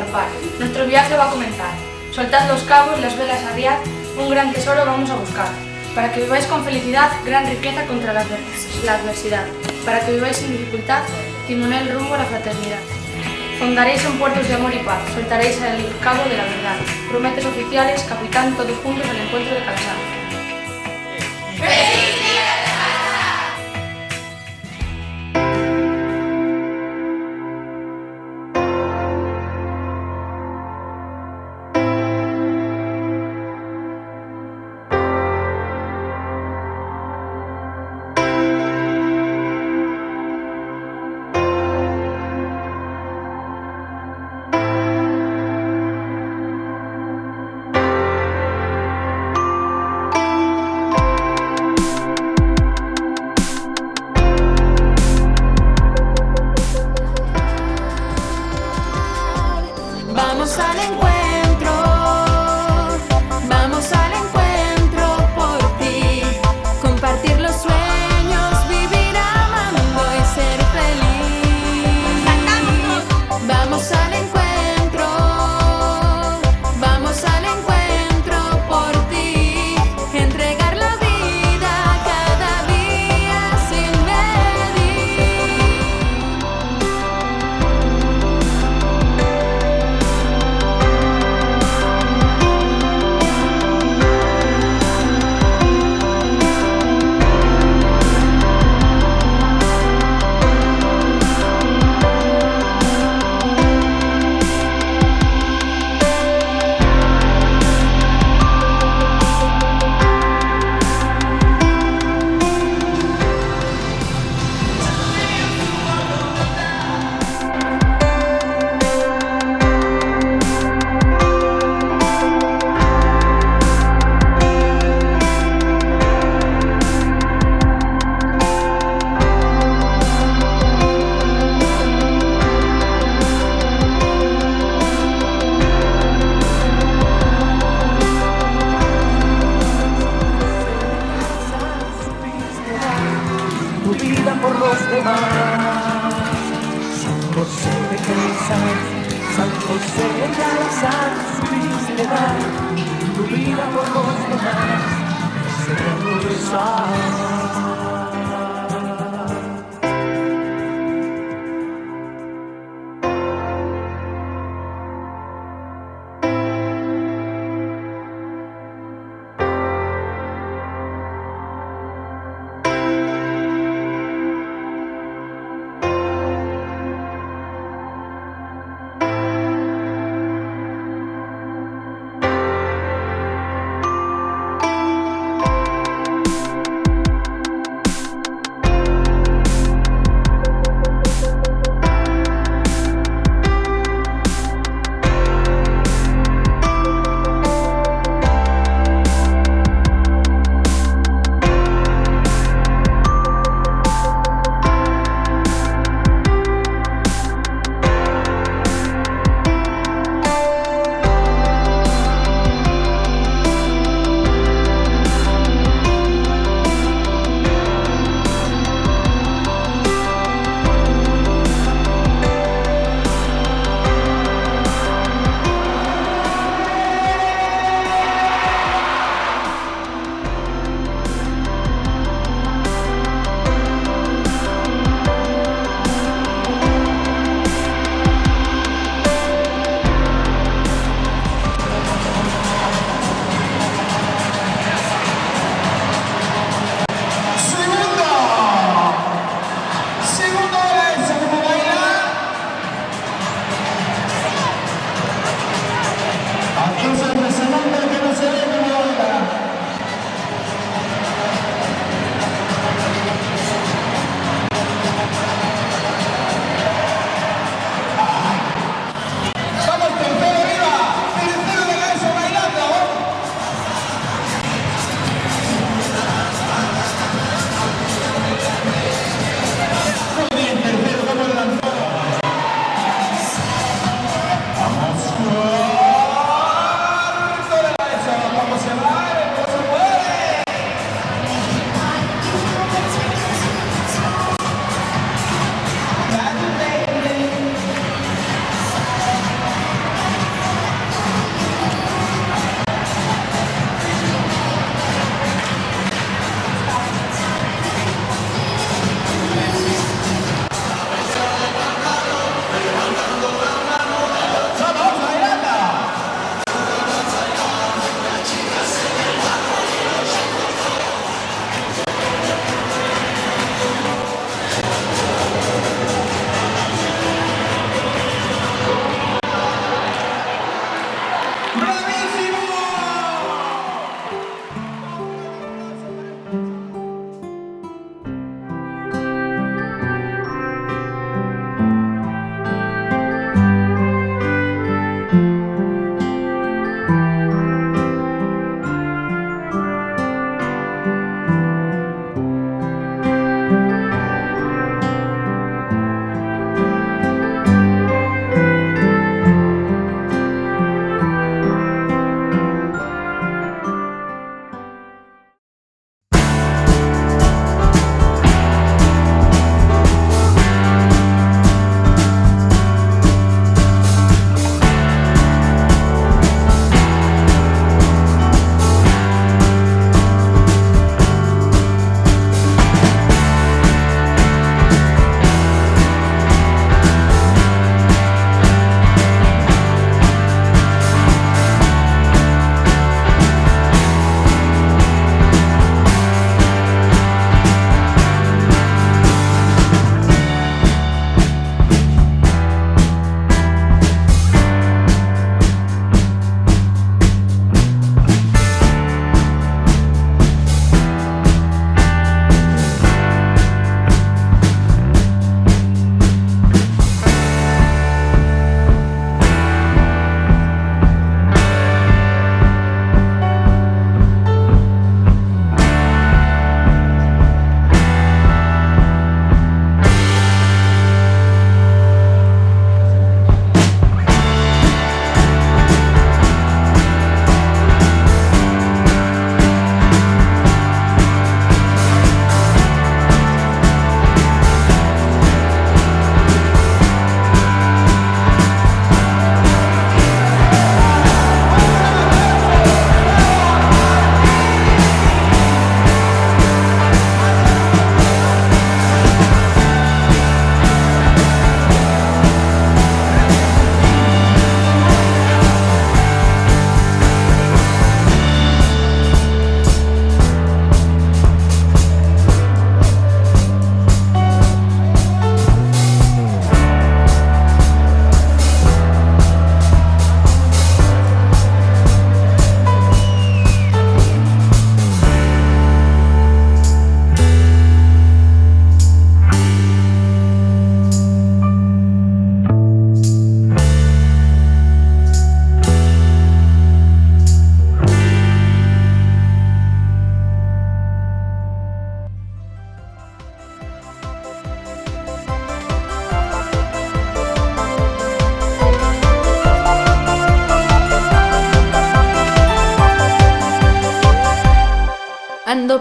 zarpar. Nuestro viaje va a comenzar. Soltad los cabos, las velas arriad, un gran tesoro vamos a buscar. Para que viváis con felicidad, gran riqueza contra la adversidad. Para que viváis sin dificultad, timonel rumbo a la fraternidad. Fondaréis en puertos de amor y paz, soltaréis el cabo de la verdad. Prometes oficiales, capitán, todos juntos al encuentro de Calzado. Vamos al encuentro por ti, compartir los sueños, vivir amando y ser feliz. Vamos al encuentro por ti, entregar la vida cada día sin medir. Tu vida por los demás. San José de Calzar, San José de Calzar, su fidelidad. Tu vida por los demás, Señor rezar.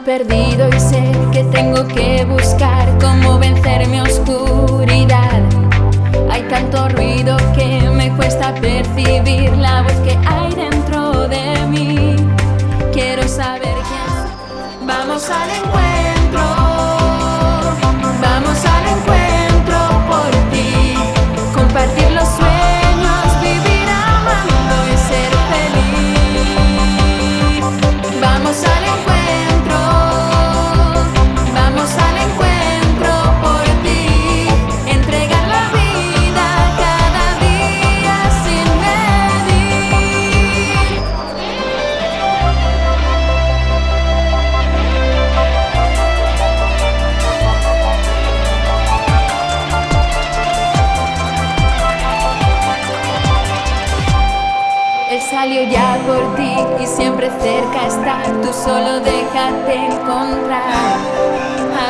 perdido y sé que tengo que buscar cómo vencer mi oscuridad. Hay tanto ruido que me cuesta percibir la voz que hay dentro de mí. Quiero saber quién soy. Vamos al encuentro, vamos al encuentro por ti. Compartir los sueños, vivir amando y ser feliz. Vamos al encuentro, vamos al encuentro por ti. Entregar la vida cada día sin medir. Él salió ya por ti y siempre cerca está. Tú solo déjate encontrar.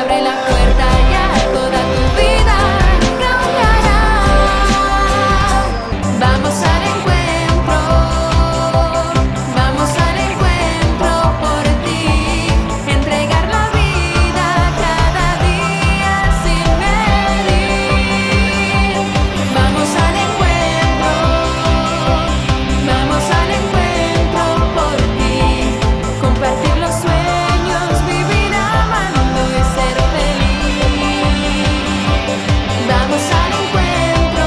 Abre la puerta ya, toda tu vida cambiará. Vamos al encuentro, vamos al encuentro por ti. Entregar la vida cada día sin medir. Vamos al encuentro, vamos al encuentro por ti. Compartir los sueños, vivir amando y ser feliz. Vamos al encuentro,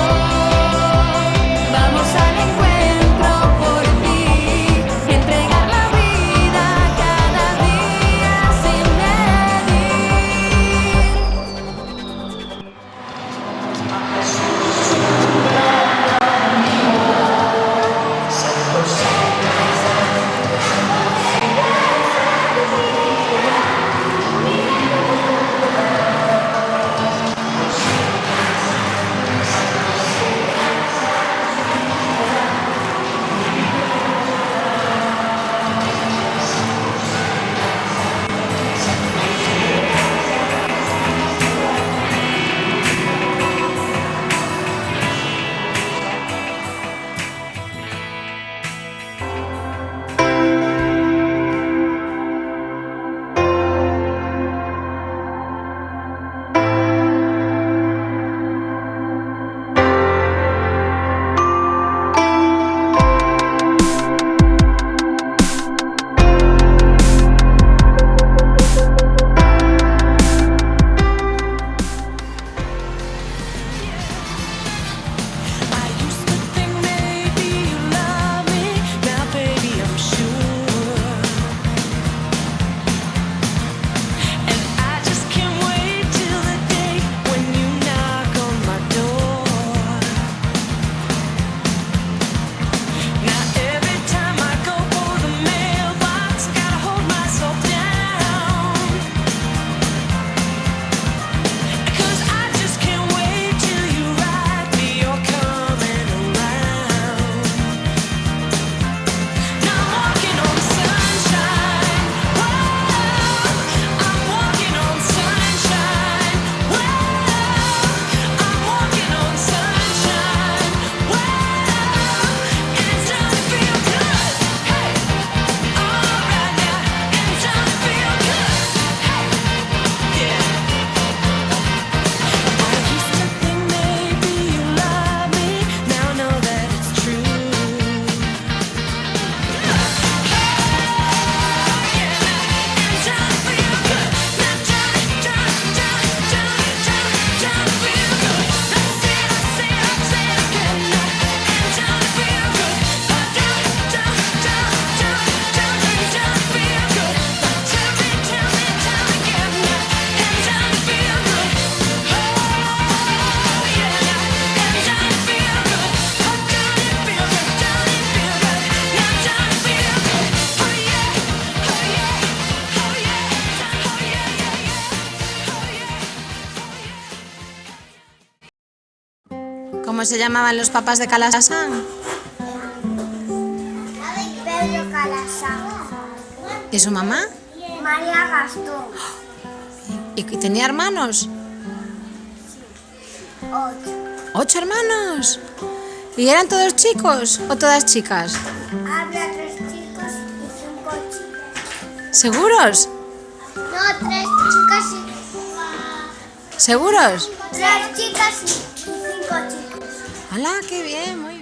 vamos al encuentro por ti. Entregar la vida cada día sin medir. I used to think maybe you love me, now baby I'm sure. And I just can't wait till the day when you knock on my door. Now every time I go for the mailbox, gotta hold myself down. 'Cause I just can't wait till you write me you're coming around. Now I'm walking on sunshine. Whoa, I'm walking on sunshine. Whoa, I'm walking on sunshine. Whoa, and it's starting to feel good. Hey, all right now, and it's starting to feel good. Hey, yeah. I used to think maybe you love me, now I know that it's true. ¿Cómo se llamaban los papás de Calasanz? Pedro Calasanz, ¿Y su mamá? María Gastón, ¿Y tenía hermanos? 8. 8 hermanos. ¿Y eran todos chicos o todas chicas? Había 3 chicos y 5 chicas. ¿Seguros? No, 3 chicas ¿Seguros? y 3 chicas y 5 chicos. ¡Hala, qué bien! Muy